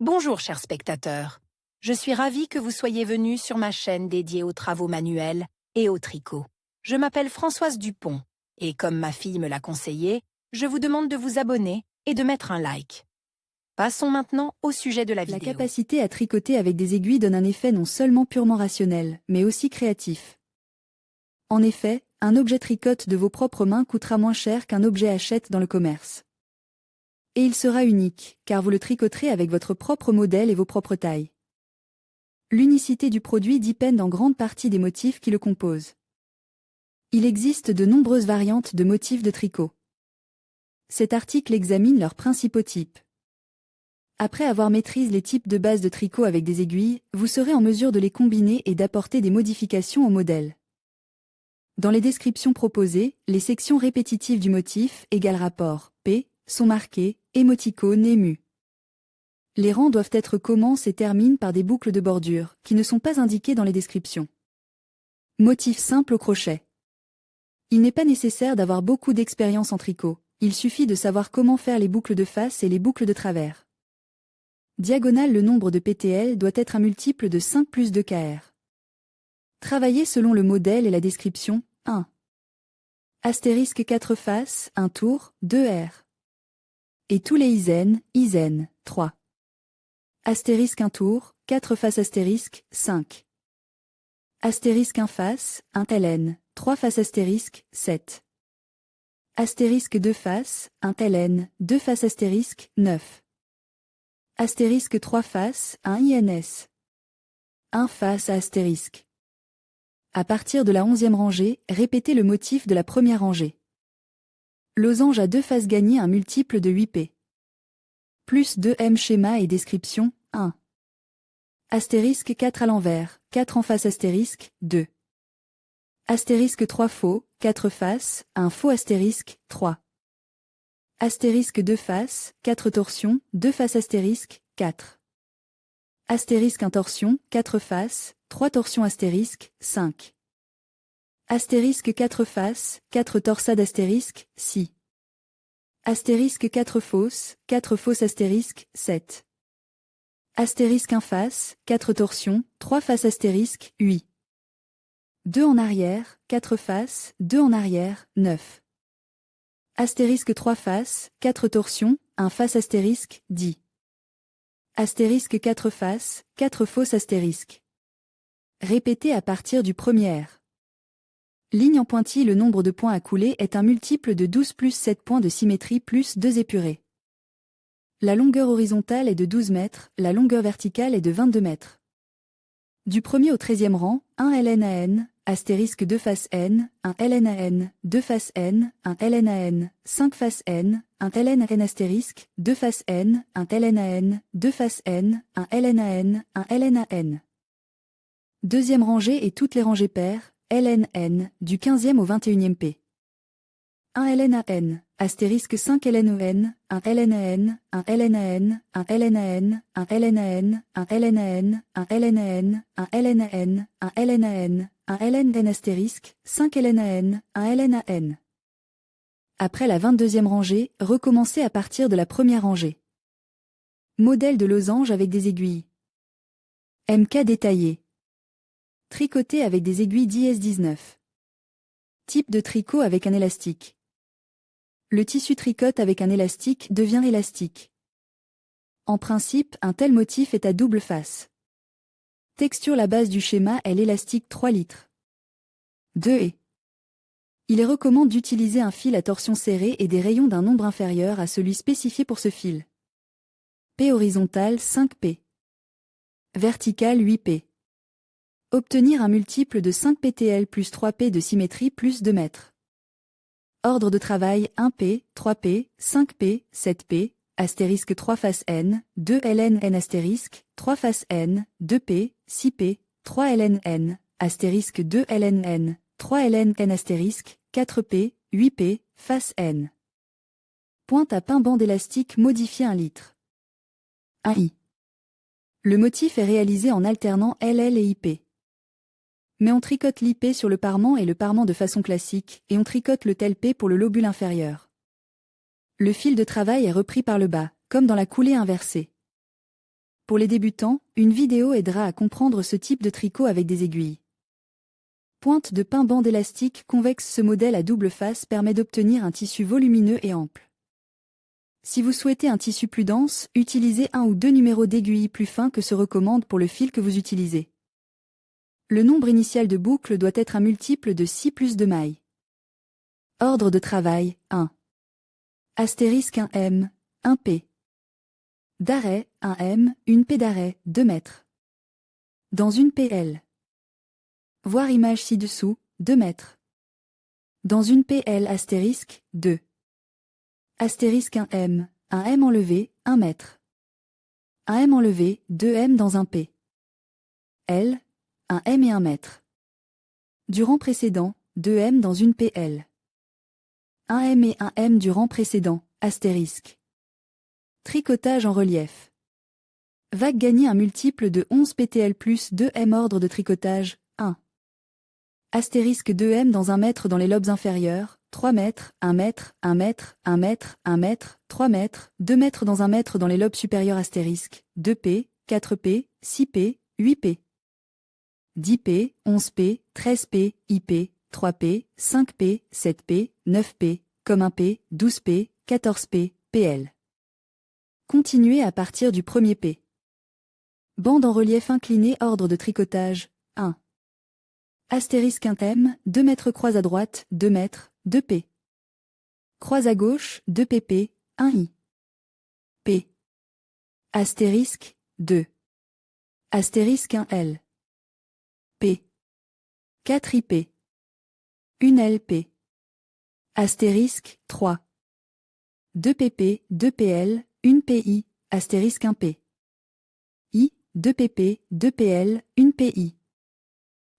Bonjour chers spectateurs, je suis ravie que vous soyez venus sur ma chaîne dédiée aux travaux manuels et au tricot. Je m'appelle Françoise Dupont et comme ma fille me l'a conseillé, je vous demande de vous abonner et de mettre un like. Passons maintenant au sujet de la vidéo. La capacité à tricoter avec des aiguilles donne un effet non seulement purement rationnel, mais aussi créatif. En effet, un objet tricote de vos propres mains coûtera moins cher qu'un objet achète dans le commerce. Et il sera unique, car vous le tricoterez avec votre propre modèle et vos propres tailles. L'unicité du produit dépend en grande partie des motifs qui le composent. Il existe de nombreuses variantes de motifs de tricot. Cet article examine leurs principaux types. Après avoir maîtrisé les types de base de tricot avec des aiguilles, vous serez en mesure de les combiner et d'apporter des modifications au modèle. Dans les descriptions proposées, les sections répétitives du motif, égal rapport, P, sont marquées, émoticône et mu. Les rangs doivent être commencent et terminent par des boucles de bordure, qui ne sont pas indiquées dans les descriptions. Motif simple au crochet. Il n'est pas nécessaire d'avoir beaucoup d'expérience en tricot, il suffit de savoir comment faire les boucles de face et les boucles de travers. Diagonale. Le nombre de PTL doit être un multiple de 5 plus 2 KR. Travailler selon le modèle et la description, 1. Astérisque 4 faces, 1 tour, 2 R. Et tous les ISEN, 3. Astérisque 1 tour, 4 faces astérisque, 5. Astérisque 1 face, 1 LN, 3 faces astérisque, 7. Astérisque 2 faces, 1 LN, 2 faces astérisque, 9. Astérisque 3 faces, 1 INS. 1 face à astérisque. À partir de la 11e rangée, répétez le motif de la première rangée. Losange à 2 faces gagner un multiple de 8P. Plus 2M schéma et description, 1. Astérisque 4 à l'envers, 4 en face astérisque, 2. Astérisque 3 faux, 4 faces, 1 faux astérisque, 3. Astérisque 2 faces, 4 torsions, 2 faces astérisque, 4. Astérisque 1 torsion, 4 faces, 3 torsions astérisque, 5. Astérisque 4 faces, 4 torsades astérisque, 6. Astérisque 4 fausses, 4 fausses astérisque, 7. Astérisque 1 face, 4 torsions, 3 faces astérisque, 8. 2 en arrière, 4 faces, 2 en arrière, 9. Astérisque 3 faces, 4 torsions, 1 face astérisque, 10. Astérisque 4 faces, 4 fausses astérisque. Répétez à partir du premier R. Ligne en pointille. Le nombre de points à couler est un multiple de 12 plus 7 points de symétrie plus 2 épurés. La longueur horizontale est de 12 mètres, la longueur verticale est de 22 mètres. Du premier au 13e rang, 1 LNAN, astérisque 2 faces N, 1 LNAN, 2 faces N, 1 LNAN, 5 faces N, 1 LNAN astérisque, 2 faces N, 1 LNAN, 2 faces N, 1 LNAN, 1 LNAN. Deuxième rangée et toutes les rangées paires, LNN, du 15e au 21e P. 1 LNAN, astérisque 5 LNON, 1 LNAN, 1 LNAN, 1 LNAN, 1 LNAN, 1 LNAN, 1 LNAN, 1 LNAN, 1 LNAN, 1 LNN astérisque, 5 LNAN, 1 LNAN. Après la 22e rangée, recommencez à partir de la première rangée. Modèle de losange avec des aiguilles. MK détaillé. Tricoté avec des aiguilles d'IS-19. Type de tricot avec un élastique. Le tissu tricote avec un élastique devient élastique. En principe, un tel motif est à double face. Texture. La base du schéma est l'élastique 3 litres. 2 et. Il est recommandé d'utiliser un fil à torsion serrée et des rayons d'un nombre inférieur à celui spécifié pour ce fil. P horizontal 5P. Vertical 8P. Obtenir un multiple de 5 PTL plus 3P de symétrie plus 2 mètres. Ordre de travail 1P, 3P, 5P, 7P, astérisque 3 faces N, 2 LNN astérisque, 3 faces N, 2P, 6P, 3 LNN, astérisque 2 LNN, 3 LNN astérisque, 4P, 8P, face N. Pointe à pain bande élastique modifié 1 litre. 1 I. Le motif est réalisé en alternant LL et IP. Mais on tricote l'IP sur le parement et le parement de façon classique, et on tricote le TLP pour le lobule inférieur. Le fil de travail est repris par le bas, comme dans la coulée inversée. Pour les débutants, une vidéo aidera à comprendre ce type de tricot avec des aiguilles. Pointe de pin bande élastique convexe. Ce modèle à double face permet d'obtenir un tissu volumineux et ample. Si vous souhaitez un tissu plus dense, utilisez 1 ou 2 numéros d'aiguille plus fins que se recommande pour le fil que vous utilisez. Le nombre initial de boucles doit être un multiple de 6 plus de mailles. Ordre de travail, 1. Astérisque 1M, 1 P. D'arrêt, 1 M, une P d'arrêt, 2 mètres. Dans une PL. Voir image ci-dessous, 2 mètres. Dans une PL astérisque, 2. Astérisque 1 M enlevé, 1 mètre. 1 M enlevé, 2 M dans un P. L, 1 M et 1 mètre. Du rang précédent, 2 M dans une PL. 1 M et 1 M du rang précédent, astérisque. Tricotage en relief. Vague gagner un multiple de 11 PTL plus 2 M. Ordre de tricotage, 1. Astérisque 2 M dans 1 mètre dans les lobes inférieurs, 3 mètres, 1 mètre, 1 mètre, 1 mètre, 1 mètre, 3 mètres, 2 mètres dans 1 mètre dans les lobes supérieurs astérisque, 2 P, 4 P, 6 P, 8 P. 10 P, 11 P, 13 P, IP, 3 P, 5 P, 7 P, 9 P, comme 1 P, 12 P, 14 P, PL. Continuez à partir du premier P. Bande en relief incliné. Ordre de tricotage, 1. Astérisque 1 M, 2 mètres. Croise à droite, 2 mètres, 2 P. Croise à gauche, 2 PP, 1 I. P. Astérisque, 2. Astérisque 1 L. P. 4 IP. 1 LP. Astérisque, 3. 2 PP, 2 PL, 1 PI, astérisque 1 P. I, 2 PP, 2 PL, 1 PI.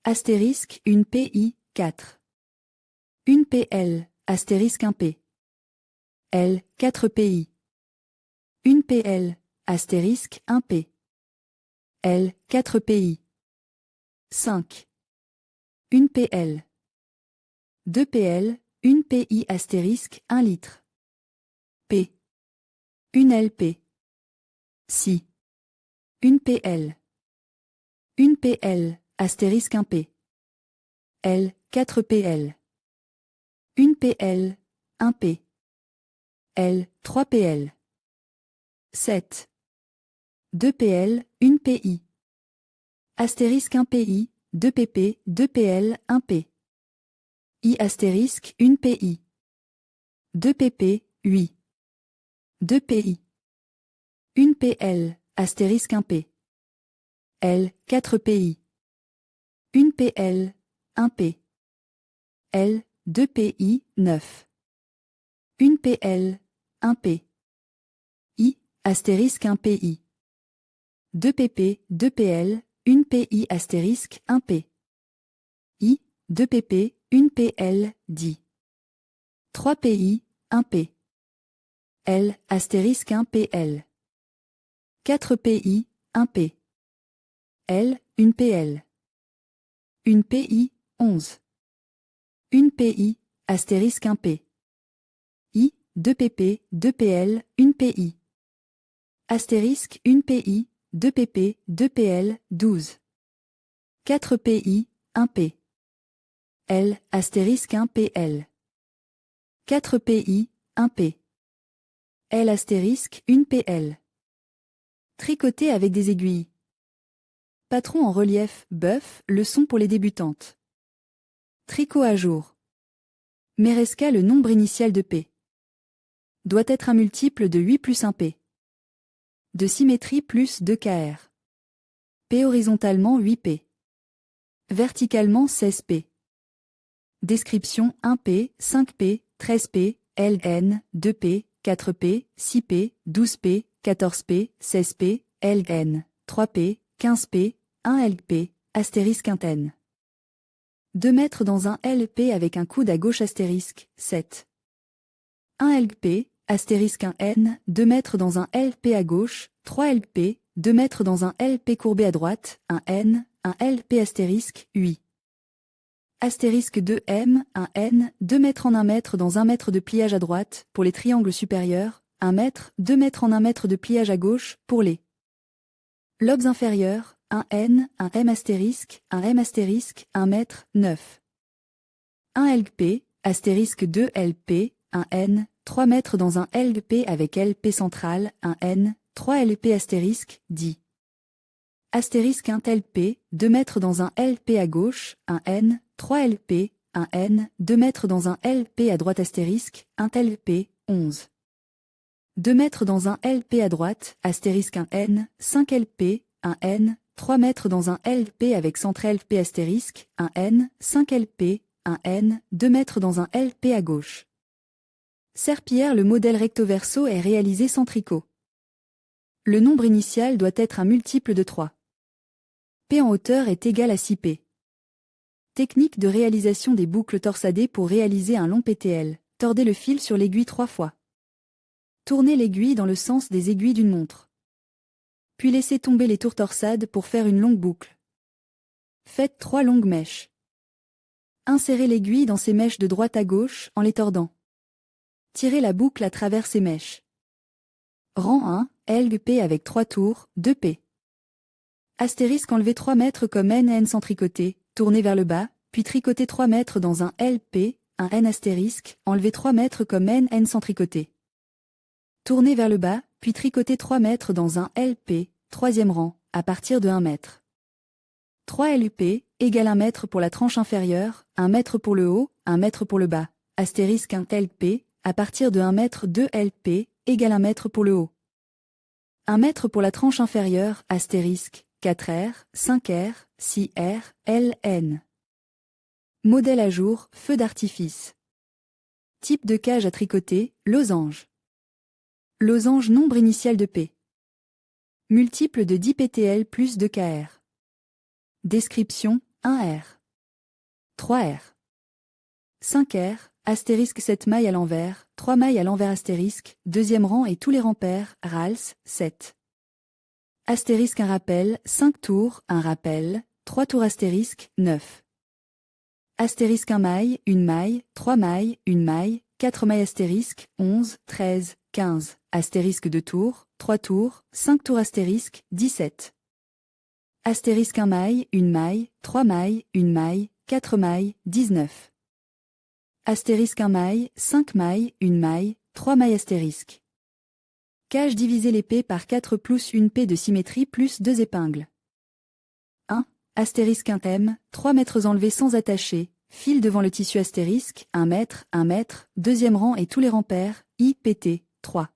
Astérisque 1 PI, 4. 1 PL, astérisque 1 P. L, 4 PI. 1 PL, astérisque 1 P. L, 4 PI. 5. 1 PL. 2 PL, 1 PI astérisque 1 litre. P. 1 LP. 6. 1 PL. 1 PL, astérisque 1 P. L, 4 PL. 1 PL, 1 P. L, 3 PL. 7. 2 PL, 1 PI. Astérisque 1 PI, 2 PP, 2 PL, 1 P. I astérisque 1 PI. 2 PP, 8. 2 PI. 1 PL, astérisque 1 P. L, 4 PI. 1 PL, 1 P. L, 2 PI, 9. 1 PL, 1 P. I, astérisque 1 PI. 2 PP, 2 PL, 1 PI astérisque 1 P. I, 2 PP, 1 PL, 10. 3 PI, 1 P. L, astérisque 1 PL. 4 PI, 1 P. L, 1 PL. 1 PI, 11. 1 PI, astérisque 1 P. I, 2 PP, 2 PL, 1 PI. Astérisque 1 PI, 2 PP, 2 PL, 12. 4 PI, 1 P. L, astérisque 1 PL. 4 PI, 1 P. L astérisque 1 PL. Tricoter avec des aiguilles. Patron en relief, bœuf, leçon pour les débutantes. Tricot à jour. Méresca. Le nombre initial de P. Doit être un multiple de 8 plus 1 P. De symétrie plus 2 KR. P horizontalement 8 P. Verticalement 16 P. Description 1 P, 5 P, 13 P, LN, 2 P, 4 P, 6 P, 12 P, 14 P, 16 P, LN, 3 P, 15 P, 1 LP, astérisque 1 N. 2 mètres dans un LP avec un coude à gauche astérisque, 7. 1 LP, astérisque 1 N, 2 mètres dans un LP à gauche, 3 LP, 2 mètres dans un LP courbé à droite, 1 N, 1 LP astérisque, 8. Astérisque 2 M, 1 N, 2 mètres en 1 mètre dans 1 mètre de pliage à droite, pour les triangles supérieurs, 1 mètre, 2 mètres en 1 mètre de pliage à gauche, pour les Lobes inférieurs, 1 N, 1 M astérisque, 1 M astérisque, 1 mètre, 9. 1 LP, astérisque 2 LP, 1 N, 3 mètres dans un LP avec LP central, 1 N, 3 LP astérisque, 10. Astérisque 1 LP, 2 mètres dans un LP à gauche, 1 N, 3 LP, 1 N, 2 mètres dans un LP à droite astérisque, 1 LP, 11. 2 mètres dans un LP à droite, astérisque 1 N, 5 LP, 1 N, 3 mètres dans un LP avec centre LP astérisque, 1 N, 5 LP, 1 N, 2 mètres dans un LP à gauche. Serpillière. Le modèle recto-verso est réalisé sans tricot. Le nombre initial doit être un multiple de 3. P en hauteur est égal à 6P. Technique de réalisation des boucles torsadées pour réaliser un long PTL. Tordez le fil sur l'aiguille 3 fois. Tournez l'aiguille dans le sens des aiguilles d'une montre. Puis laissez tomber les tours torsades pour faire une longue boucle. Faites 3 longues mèches. Insérez l'aiguille dans ces mèches de droite à gauche en les tordant. Tirez la boucle à travers ces mèches. Rang 1, LP avec 3 tours, 2P. Astérisque enlevez 3 mètres comme N sans tricoter, tournez vers le bas, puis tricotez 3 mètres dans un LP, un N astérisque, enlevez 3 mètres comme N sans tricoter. Tournez vers le bas, puis tricotez 3 mètres dans un LP, troisième rang, à partir de 1 mètre. 3 LP, égale 1 mètre pour la tranche inférieure, 1 mètre pour le haut, 1 mètre pour le bas. Astérisque 1 LP, à partir de 1 mètre 2 LP, égale 1 mètre pour le haut. 1 mètre pour la tranche inférieure, astérisque, 4R, 5R, 6R, LN. Modèle à jour, feu d'artifice. Type de cage à tricoter, losange. Losange nombre initial de P. Multiple de 10 PTL plus 2 KR. Description, 1R. 3R. 5R, astérisque 7 mailles à l'envers, 3 mailles à l'envers astérisque, deuxième rang et tous les rangs pairs, RALS, 7. Astérisque un rappel, 5 tours, un rappel, 3 tours astérisque, 9. Astérisque 1 maille, 1 maille, 3 mailles, 1 maille, 4 mailles astérisque, 11, 13, 15. Astérisque 2 tours, 3 tours, 5 tours astérisque, 17. Astérisque 1 maille, 1 maille, 3 mailles, 1 maille, 4 mailles, 19. Astérisque 1 maille, 5 mailles, 1 maille, 3 mailles astérisque. Cage diviser l'épée par 4 plus 1 P de symétrie plus 2 épingles. 1. Astérisque 1 M, 3 mètres enlevés sans attacher, fil devant le tissu astérisque, 1 mètre, deuxième rang et tous les rangs pairs, IPT, 3.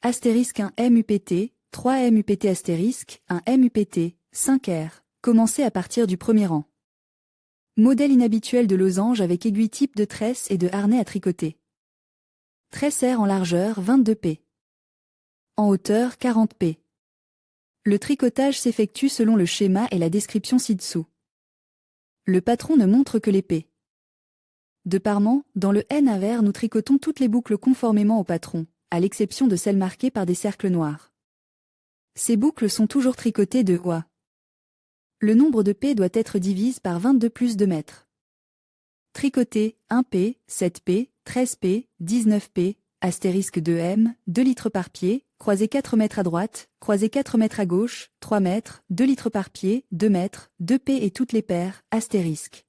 Astérisque 1 MUPT, 3 MUPT astérisque, 1 MUPT, 5R, commencez à partir du premier rang. Modèle inhabituel de losange avec aiguille type de tresse et de harnais à tricoter. Tresse R en largeur 22 P. En hauteur 40 P. Le tricotage s'effectue selon le schéma et la description ci-dessous. Le patron ne montre que les P. De parement, dans le N avers nous tricotons toutes les boucles conformément au patron, à l'exception de celles marquées par des cercles noirs. Ces boucles sont toujours tricotées de haut à. Le nombre de P doit être divise par 22 plus 2 mètres. Tricoter, 1 P, 7 P, 13 P, 19 P, astérisque 2 M, 2 litres par pied, croisé 4 mètres à droite, croisé 4 mètres à gauche, 3 mètres, 2 litres par pied, 2 mètres, 2 P et toutes les paires, astérisque.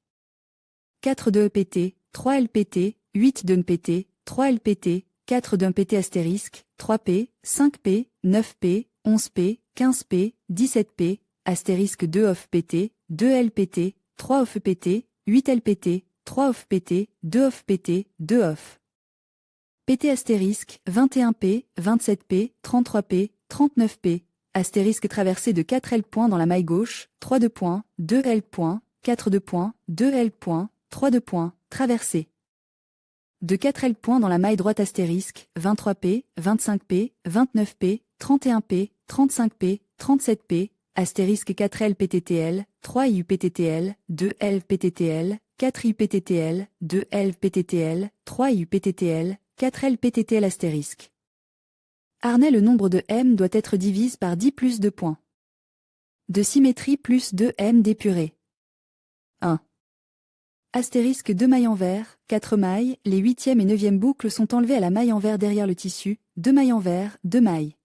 4 de EPT, 3 LPT, 8 de NPT, 3 LPT, 4 d'un PT astérisque, 3 P, 5 P, 9 P, 11 P, 15 P, 17 P, astérisque 2 off PT, 2 LPT, 3 off PT, 8 LPT, 3 off PT, 2 off PT, 2 off. PT astérisque, 21 P, 27 P, 33 P, 39 P, astérisque traversé de 4 L points dans la maille gauche, 3 de points, 2 L points, 4 de points, 2 L points, 3 de points, traversé. De 4 L points dans la maille droite astérisque, 23 P, 25 P, 29 P, 31 P, 35 P, 37 P, astérisque 4 L PTTL, 3 IU PTTL, 2 L PTTL, 4 IU PTTL, 2 L PTTL, 3 IU PTTL, 4 L PTTL astérisque. Harnais. Le nombre de M doit être divise par 10 plus 2 points. De symétrie plus 2 M d'épuré. 1. Astérisque 2 mailles envers, 4 mailles, les 8e et 9e boucles sont enlevées à la maille envers derrière le tissu, 2 mailles envers, 2 mailles.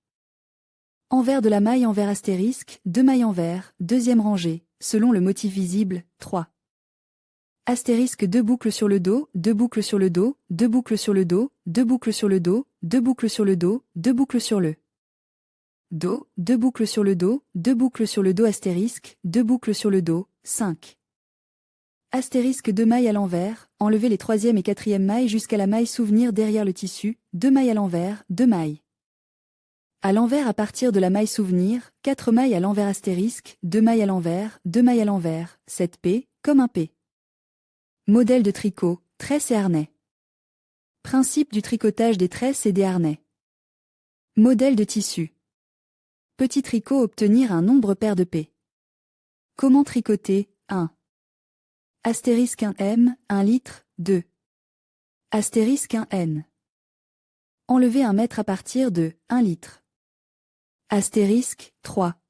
Envers de la maille envers astérisque, 2 mailles envers, deuxième rangée, selon le motif visible, 3. Astérisque 2 boucles sur le dos, 2 boucles sur le dos, 2 boucles sur le dos, 2 boucles sur le dos, 2 boucles sur le dos, 2 boucles sur le dos, 2 boucles sur le dos, 2 boucles sur le dos astérisque, 2 boucles sur le dos, 5. Astérisque 2 mailles à l'envers, enlevez les 3e et 4e mailles jusqu'à la maille souvenir derrière le tissu, 2 mailles à l'envers, 2 mailles. À l'envers à partir de la maille souvenir, 4 mailles à l'envers astérisque, 2 mailles à l'envers, 2 mailles à l'envers, 7 P, comme un P. Modèle de tricot, tresse et harnais. Principe du tricotage des tresses et des harnais. Modèle de tissu. Petit tricot obtenir un nombre pair de P. Comment tricoter, 1. Astérisque 1 M, 1 litre, 2. Astérisque 1 N. Enlever 1 mètre à partir de 1 litre. Astérisque, 3.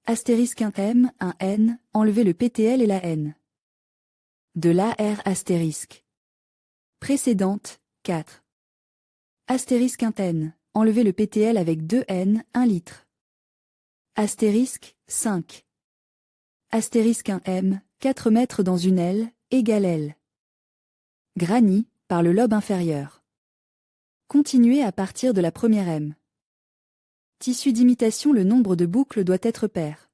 Astérisque 1 M, 1 N, enlever le PTL et la N. De l'AR astérisque. Précédente, 4. Astérisque 1 N, enlever le PTL avec 2 N, 1 litre. Astérisque, 5. Astérisque 1 M, 4 mètres dans une L, égale L. Granny, par le lobe inférieur. Continuez à partir de la première M. Tissu d'imitation, le nombre de boucles doit être pair.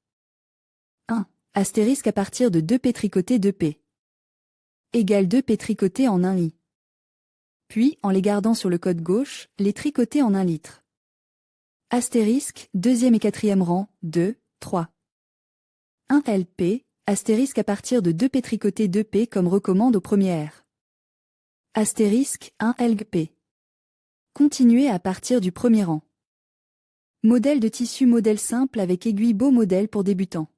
1. Astérisque à partir de 2 P tricotés 2 P. Égale 2 P tricotés en 1 I. Puis, en les gardant sur le côté gauche, les tricoter en 1 litre. Astérisque, 2e et 4e rang, 2, 3. 1 LP, astérisque à partir de 2 P tricotés 2 P comme recommande au premier R. Astérisque, 1 LP. Continuez à partir du premier rang. Modèle de tissu modèle simple avec aiguille beau modèle pour débutants.